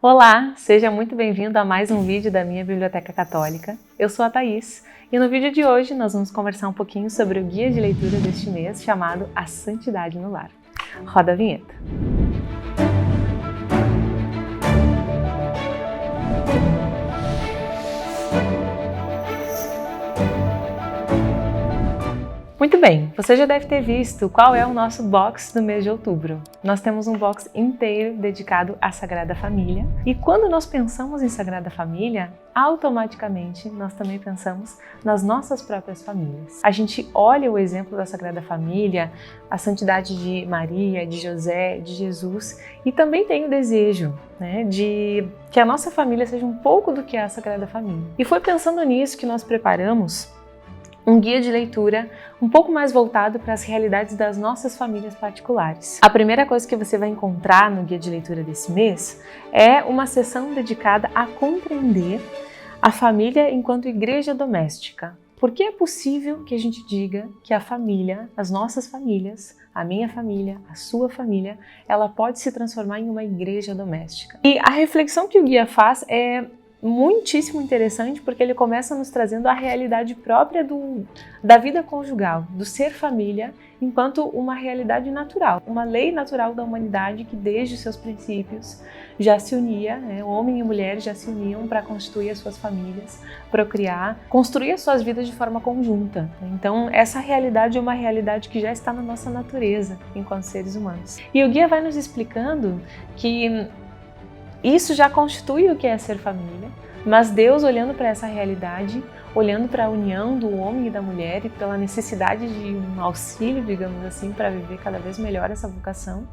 Olá, seja muito bem-vindo a mais um vídeo da minha Biblioteca Católica. Eu sou a Thaís e no vídeo de hoje nós vamos conversar um pouquinho sobre o guia de leitura deste mês chamado A Santidade no Lar. Roda a vinheta. Muito bem, você já deve ter visto qual é o nosso box do mês de outubro. Nós temos um box inteiro dedicado à Sagrada Família e quando nós pensamos em Sagrada Família, automaticamente nós também pensamos nas nossas próprias famílias. A gente olha o exemplo da Sagrada Família, a santidade de Maria, de José, de Jesus e também tem o desejo, de que a nossa família seja um pouco do que é a Sagrada Família. E foi pensando nisso que nós preparamos um guia de leitura um pouco mais voltado para as realidades das nossas famílias particulares. A primeira coisa que você vai encontrar no guia de leitura desse mês é uma seção dedicada a compreender a família enquanto igreja doméstica. Por que é possível que a gente diga que a família, as nossas famílias, a minha família, a sua família, ela pode se transformar em uma igreja doméstica? E a reflexão que o guia faz é muitíssimo interessante porque ele começa nos trazendo a realidade própria da vida conjugal, do ser família, enquanto uma realidade natural, uma lei natural da humanidade que desde seus princípios já se unia, homem e mulher já se uniam para constituir as suas famílias, procriar, construir as suas vidas de forma conjunta. Então essa realidade é uma realidade que já está na nossa natureza enquanto seres humanos. E o guia vai nos explicando que isso já constitui o que é ser família, mas Deus, olhando para essa realidade, olhando para a união do homem e da mulher e pela necessidade de um auxílio, digamos assim, para viver cada vez melhor essa vocação,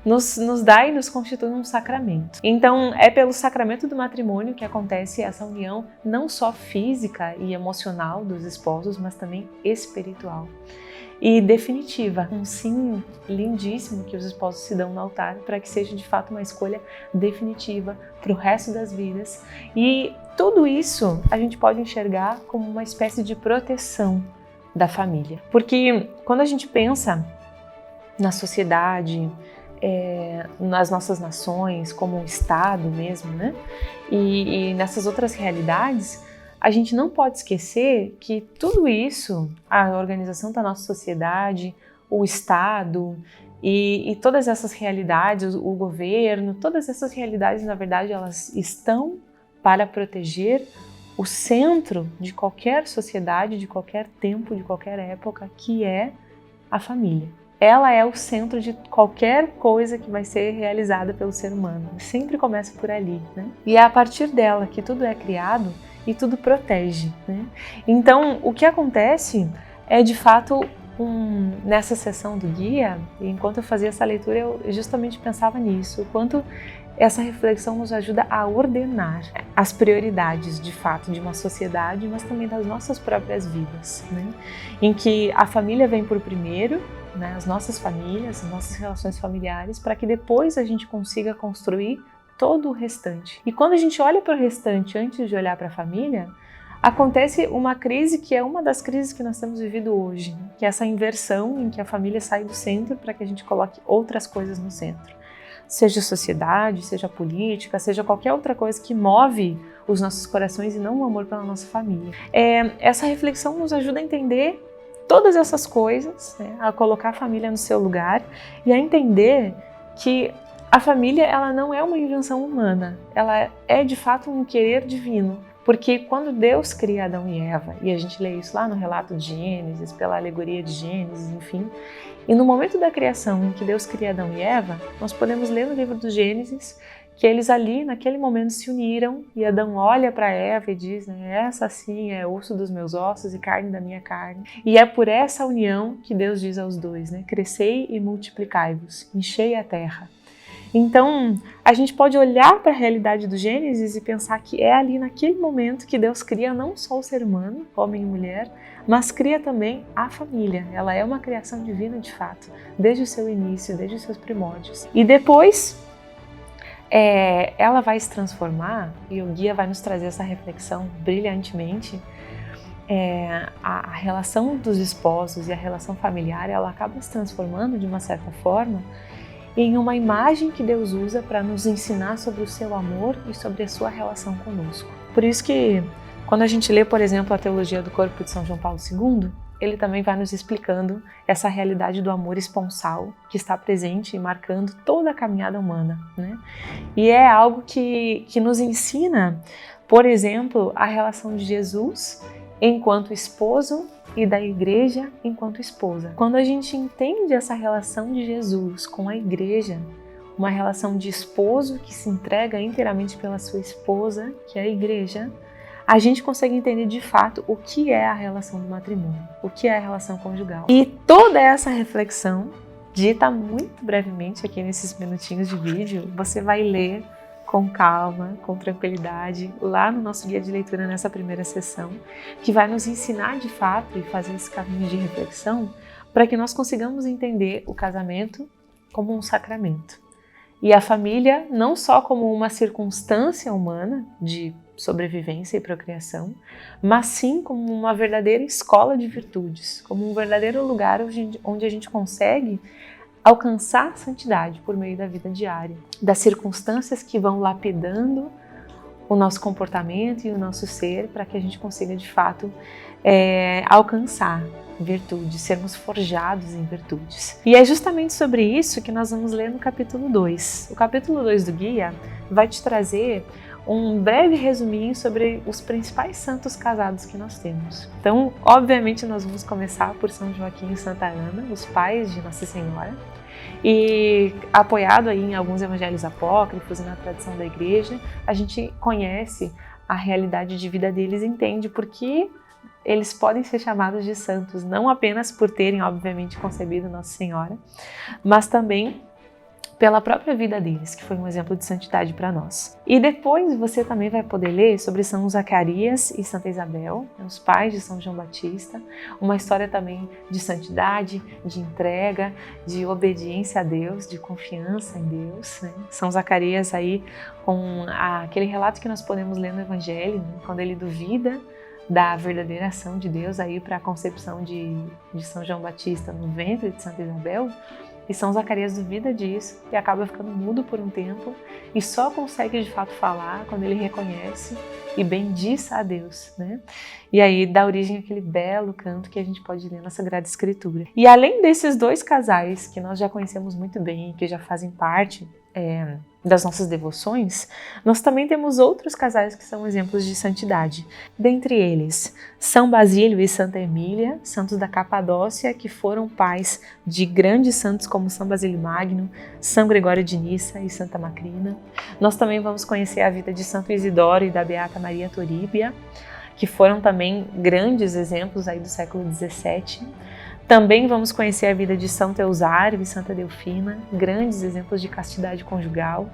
nos dá e nos constitui um sacramento. Então, é pelo sacramento do matrimônio que acontece essa união não só física e emocional dos esposos, mas também espiritual. E definitiva, um sim lindíssimo que os esposos se dão no altar para que seja de fato uma escolha definitiva para o resto das vidas. E tudo isso a gente pode enxergar como uma espécie de proteção da família. Porque quando a gente pensa na sociedade, nas nossas nações, como um Estado mesmo, e nessas outras realidades, a gente não pode esquecer que tudo isso, a organização da nossa sociedade, o Estado e todas essas realidades, o governo, todas essas realidades, na verdade, elas estão para proteger o centro de qualquer sociedade, de qualquer tempo, de qualquer época, que é a família. Ela é o centro de qualquer coisa que vai ser realizada pelo ser humano. Sempre começa por ali, E é a partir dela que tudo é criado e tudo protege, Então, o que acontece é, de fato, nessa sessão do guia, e enquanto eu fazia essa leitura, eu justamente pensava nisso, o quanto essa reflexão nos ajuda a ordenar as prioridades, de fato, de uma sociedade, mas também das nossas próprias vidas, Em que a família vem por primeiro, as nossas famílias, as nossas relações familiares, para que depois a gente consiga construir todo o restante. E quando a gente olha para o restante antes de olhar para a família, acontece uma crise que é uma das crises que nós temos vivido hoje, que é essa inversão em que a família sai do centro para que a gente coloque outras coisas no centro. Seja a sociedade, seja a política, seja qualquer outra coisa que move os nossos corações e não o amor pela nossa família. Essa reflexão nos ajuda a entender todas essas coisas, a colocar a família no seu lugar e a entender que a família, ela não é uma invenção humana, ela é de fato um querer divino, porque quando Deus cria Adão e Eva, e a gente lê isso lá no relato de Gênesis, pela alegoria de Gênesis, enfim, e no momento da criação em que Deus cria Adão e Eva, nós podemos ler no livro do Gênesis que eles ali, naquele momento, se uniram e Adão olha para Eva e diz, essa sim é osso dos meus ossos e carne da minha carne. E é por essa união que Deus diz aos dois, crescei e multiplicai-vos, enchei a terra. Então, a gente pode olhar para a realidade do Gênesis e pensar que é ali naquele momento que Deus cria não só o ser humano, homem e mulher, mas cria também a família. Ela é uma criação divina de fato, desde o seu início, desde os seus primórdios. E depois, ela vai se transformar, e o guia vai nos trazer essa reflexão brilhantemente, a relação dos esposos e a relação familiar, ela acaba se transformando de uma certa forma em uma imagem que Deus usa para nos ensinar sobre o seu amor e sobre a sua relação conosco. Por isso que quando a gente lê, por exemplo, a Teologia do Corpo de São João Paulo II, ele também vai nos explicando essa realidade do amor esponsal que está presente e marcando toda a caminhada humana, né? E é algo que nos ensina, por exemplo, a relação de Jesus enquanto esposo e da igreja enquanto esposa. Quando a gente entende essa relação de Jesus com a igreja, uma relação de esposo que se entrega inteiramente pela sua esposa, que é a igreja, a gente consegue entender de fato o que é a relação do matrimônio, o que é a relação conjugal. E toda essa reflexão, dita muito brevemente aqui nesses minutinhos de vídeo, você vai ler com calma, com tranquilidade, lá no nosso guia de leitura nessa primeira sessão, que vai nos ensinar de fato e fazer esse caminho de reflexão para que nós consigamos entender o casamento como um sacramento. E a família não só como uma circunstância humana de sobrevivência e procriação, mas sim como uma verdadeira escola de virtudes, como um verdadeiro lugar onde a gente consegue alcançar a santidade por meio da vida diária, das circunstâncias que vão lapidando o nosso comportamento e o nosso ser para que a gente consiga de fato alcançar virtudes, sermos forjados em virtudes. E é justamente sobre isso que nós vamos ler no capítulo 2. O capítulo 2 do guia vai te trazer um breve resuminho sobre os principais santos casados que nós temos. Então, obviamente, nós vamos começar por São Joaquim e Santa Ana, os pais de Nossa Senhora, e apoiado aí em alguns evangelhos apócrifos e na tradição da igreja, a gente conhece a realidade de vida deles e entende por que eles podem ser chamados de santos, não apenas por terem, obviamente, concebido Nossa Senhora, mas também pela própria vida deles, que foi um exemplo de santidade para nós. E depois você também vai poder ler sobre São Zacarias e Santa Isabel, os pais de São João Batista, uma história também de santidade, de entrega, de obediência a Deus, de confiança em Deus, né? São Zacarias aí com aquele relato que nós podemos ler no Evangelho, né? Quando ele duvida da verdadeira ação de Deus aí para a concepção de São João Batista no ventre de Santa Isabel. E São Zacarias duvida disso e acaba ficando mudo por um tempo e só consegue de fato falar quando ele reconhece e bendiz a Deus, né? E aí dá origem àquele belo canto que a gente pode ler na Sagrada Escritura. E além desses dois casais que nós já conhecemos muito bem, que já fazem parte das nossas devoções, nós também temos outros casais que são exemplos de santidade. Dentre eles, São Basílio e Santa Emília, santos da Capadócia, que foram pais de grandes santos como São Basílio Magno, São Gregório de Nissa e Santa Macrina. Nós também vamos conhecer a vida de Santo Isidoro e da Beata Maria Toríbia, que foram também grandes exemplos aí do século XVII. Também vamos conhecer a vida de São Teosário e Santa Delfina, grandes exemplos de castidade conjugal.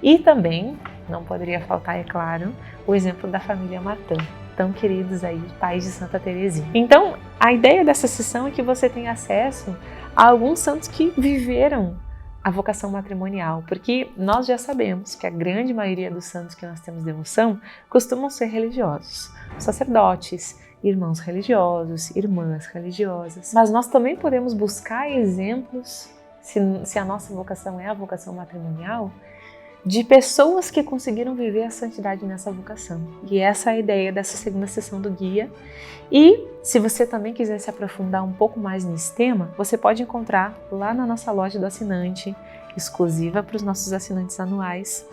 E também, não poderia faltar, é claro, o exemplo da família Martin, tão queridos aí, pais de Santa Teresinha. Então, a ideia dessa sessão é que você tenha acesso a alguns santos que viveram a vocação matrimonial, porque nós já sabemos que a grande maioria dos santos que nós temos devoção costumam ser religiosos, sacerdotes, irmãos religiosos, irmãs religiosas. Mas nós também podemos buscar exemplos, se a nossa vocação é a vocação matrimonial, de pessoas que conseguiram viver a santidade nessa vocação. E essa é a ideia dessa segunda sessão do guia. E se você também quiser se aprofundar um pouco mais nesse tema, você pode encontrar lá na nossa loja do assinante, exclusiva para os nossos assinantes anuais,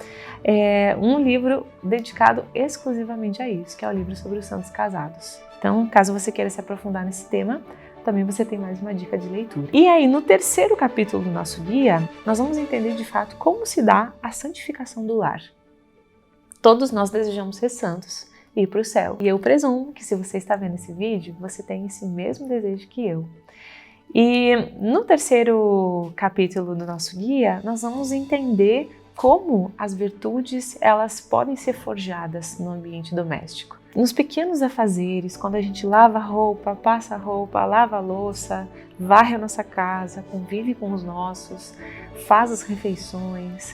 um livro dedicado exclusivamente a isso, que é o livro sobre os santos casados. Então, caso você queira se aprofundar nesse tema, também você tem mais uma dica de leitura. E aí, no terceiro capítulo do nosso guia, nós vamos entender de fato como se dá a santificação do lar. Todos nós desejamos ser santos e ir para o céu. E eu presumo que se você está vendo esse vídeo, você tem esse mesmo desejo que eu. E no terceiro capítulo do nosso guia, nós vamos entender como as virtudes elas podem ser forjadas no ambiente doméstico. Nos pequenos afazeres, quando a gente lava a roupa, passa a roupa, lava a louça, varre a nossa casa, convive com os nossos, faz as refeições,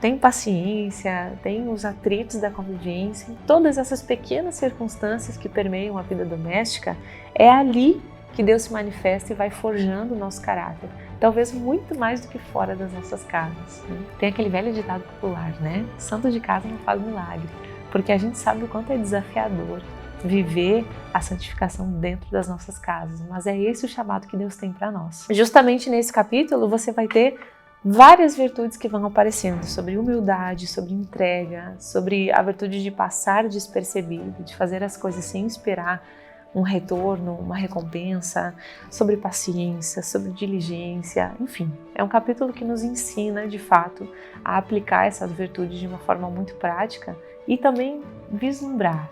tem paciência, tem os atritos da convivência, todas essas pequenas circunstâncias que permeiam a vida doméstica, é ali que Deus se manifesta e vai forjando o nosso caráter, talvez muito mais do que fora das nossas casas, né? Tem aquele velho ditado popular, né? Santo de casa não faz milagre, porque a gente sabe o quanto é desafiador viver a santificação dentro das nossas casas, mas é esse o chamado que Deus tem para nós. Justamente nesse capítulo você vai ter várias virtudes que vão aparecendo, sobre humildade, sobre entrega, sobre a virtude de passar despercebido, de fazer as coisas sem esperar um retorno, uma recompensa, sobre paciência, sobre diligência, enfim. É um capítulo que nos ensina, de fato, a aplicar essas virtudes de uma forma muito prática e também vislumbrar,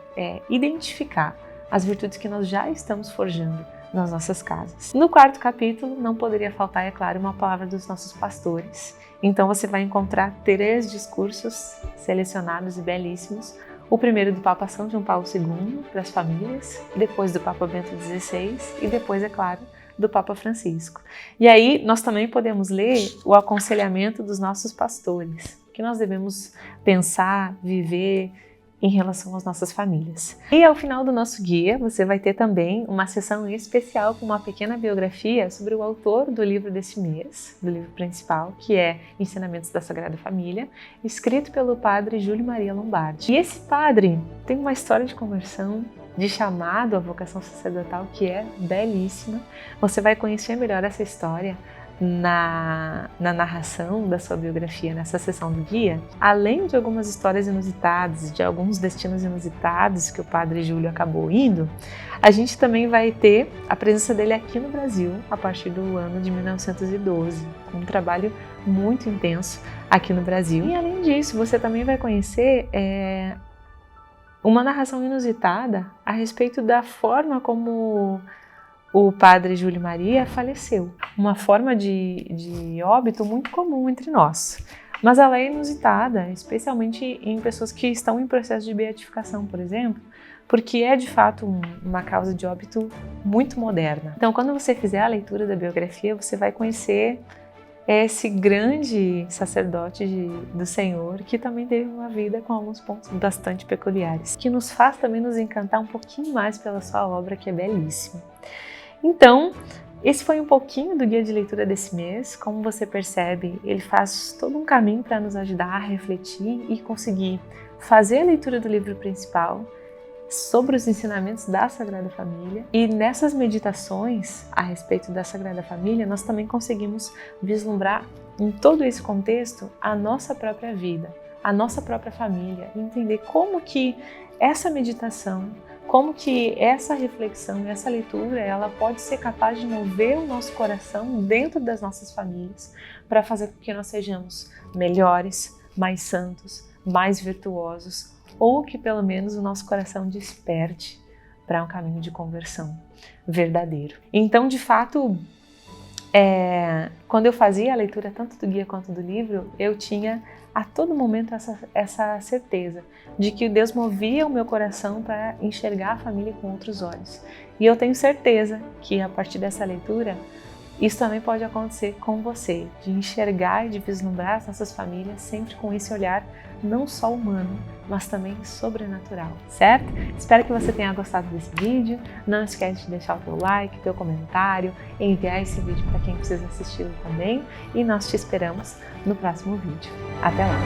identificar as virtudes que nós já estamos forjando nas nossas casas. No quarto capítulo, não poderia faltar, é claro, uma palavra dos nossos pastores. Então você vai encontrar 3 discursos selecionados e belíssimos. O primeiro do Papa São João Paulo II, para as famílias, depois do Papa Bento XVI e depois, é claro, do Papa Francisco. E aí nós também podemos ler o aconselhamento dos nossos pastores, que nós devemos pensar, viver em relação às nossas famílias. E ao final do nosso guia, você vai ter também uma sessão especial com uma pequena biografia sobre o autor do livro desse mês, do livro principal, que é Ensinamentos da Sagrada Família, escrito pelo padre Júlio Maria Lombardi. E esse padre tem uma história de conversão, de chamado à vocação sacerdotal que é belíssima. Você vai conhecer melhor essa história na narração da sua biografia nessa sessão do guia. Além de algumas histórias inusitadas, de alguns destinos inusitados que o padre Júlio acabou indo, a gente também vai ter a presença dele aqui no Brasil a partir do ano de 1912, com um trabalho muito intenso aqui no Brasil. E além disso, você também vai conhecer uma narração inusitada a respeito da forma como o padre Júlio Maria faleceu. Uma forma de óbito muito comum entre nós. Mas ela é inusitada, especialmente em pessoas que estão em processo de beatificação, por exemplo, porque é de fato uma causa de óbito muito moderna. Então, quando você fizer a leitura da biografia, você vai conhecer esse grande sacerdote do Senhor, que também teve uma vida com alguns pontos bastante peculiares, que nos faz também nos encantar um pouquinho mais pela sua obra, que é belíssima. Então, esse foi um pouquinho do guia de leitura desse mês. Como você percebe, ele faz todo um caminho para nos ajudar a refletir e conseguir fazer a leitura do livro principal sobre os ensinamentos da Sagrada Família. E nessas meditações a respeito da Sagrada Família, nós também conseguimos vislumbrar em todo esse contexto a nossa própria vida, a nossa própria família, e entender como que essa meditação, como que essa reflexão, essa leitura, ela pode ser capaz de mover o nosso coração dentro das nossas famílias para fazer com que nós sejamos melhores, mais santos, mais virtuosos, ou que pelo menos o nosso coração desperte para um caminho de conversão verdadeiro. Então, de fato, quando eu fazia a leitura tanto do guia quanto do livro, eu tinha a todo momento essa certeza de que Deus movia o meu coração para enxergar a família com outros olhos. E eu tenho certeza que a partir dessa leitura, isso também pode acontecer com você, de enxergar e de vislumbrar as nossas famílias sempre com esse olhar não só humano, mas também sobrenatural, certo? Espero que você tenha gostado desse vídeo. Não esquece de deixar o teu like, teu comentário, enviar esse vídeo para quem precisa assisti-lo também, e nós te esperamos no próximo vídeo. Até lá!